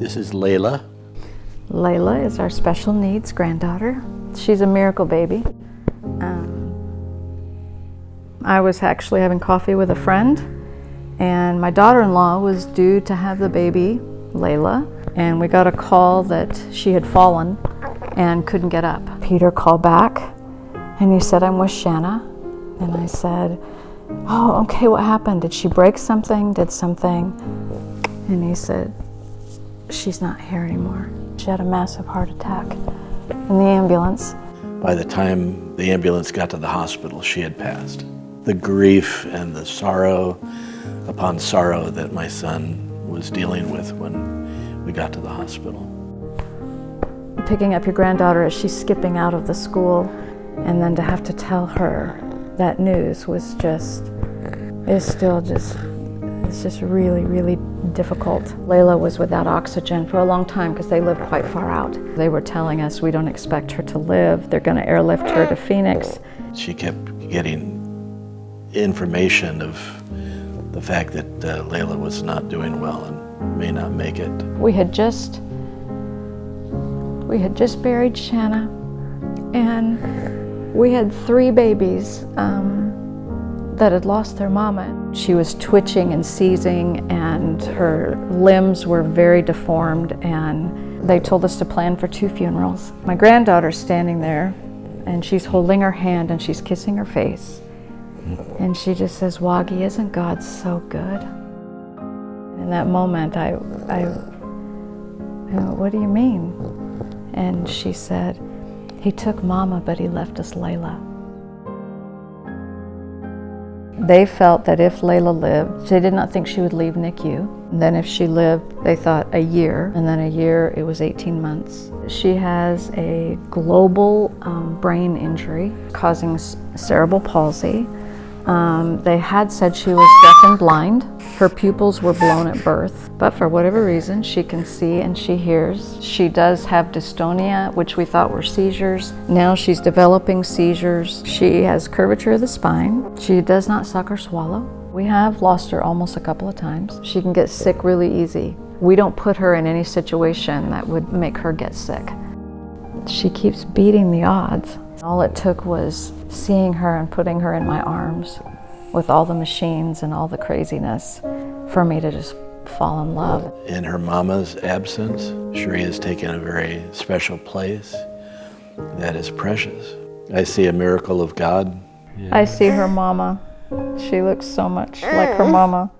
This is Layla. Layla is our special needs granddaughter. She's a miracle baby. I was actually having coffee with a friend, and my daughter-in-law was due to have the baby, Layla, and we got a call that she had fallen and couldn't get up. Peter called back and he said, "I'm with Shanna." And I said, "Oh, okay, what happened? Did she break something? Did something?" And he said, "She's not here anymore. She had a massive heart attack in the ambulance." By the time the ambulance got to the hospital, she had passed. The grief and the sorrow upon sorrow that my son was dealing with when we got to the hospital. Picking up your granddaughter as she's skipping out of the school, and then to have to tell her that news was it's just really, really difficult. Layla was without oxygen for a long time because they lived quite far out. They were telling us, "We don't expect her to live. They're going to airlift her to Phoenix." She kept getting information of the fact that Layla was not doing well and may not make it. We had just buried Shanna, and we had 3 babies that had lost their mama. She was twitching and seizing, and her limbs were very deformed, and they told us to plan for 2 funerals. My granddaughter's standing there, and she's holding her hand and she's kissing her face. And she just says, "Waggy, isn't God so good?" In that moment, I "What do you mean?" And she said, "He took Mama, but he left us Layla." They felt that if Layla lived, they did not think she would leave NICU. And then if she lived, they thought a year, and then a year, it was 18 months. She has a global brain injury causing cerebral palsy. They had said she was deaf and blind. Her pupils were blown at birth, but for whatever reason, she can see and she hears. She does have dystonia, which we thought were seizures. Now she's developing seizures. She has curvature of the spine. She does not suck or swallow. We have lost her almost a couple of times. She can get sick really easy. We don't put her in any situation that would make her get sick. She keeps beating the odds. All it took was seeing her and putting her in my arms with all the machines and all the craziness for me to just fall in love. In her mama's absence, Cherie has taken a very special place that is precious. I see a miracle of God. Yeah. I see her mama. She looks so much like her mama.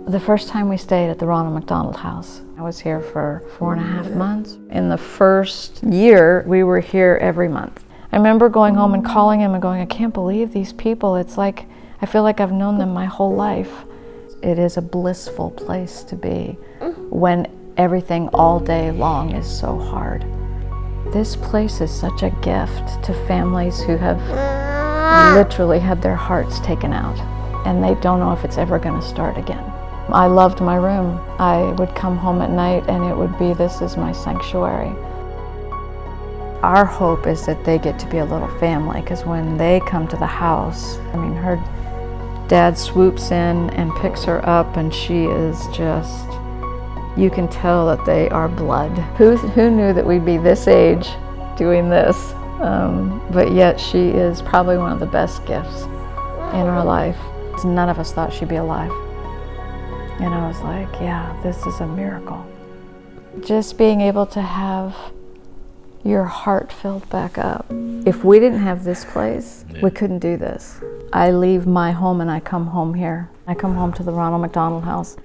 The first time we stayed at the Ronald McDonald House, I was here for 4.5 months. In the first year, we were here every month. I remember going home and calling him and going, "I can't believe these people. It's like, I feel like I've known them my whole life." It is a blissful place to be when everything all day long is so hard. This place is such a gift to families who have literally had their hearts taken out, and they don't know if it's ever going to start again. I loved my room. I would come home at night and it would be, this is my sanctuary. Our hope is that they get to be a little family, because when they come to the house, I mean, her dad swoops in and picks her up, and she is just, you can tell that they are blood. Who knew that we'd be this age doing this? But yet she is probably one of the best gifts in our life. None of us thought she'd be alive. And I was like, yeah, this is a miracle. Just being able to have your heart filled back up. If we didn't have this place, we couldn't do this. I leave my home and I come home here. I come home to the Ronald McDonald House.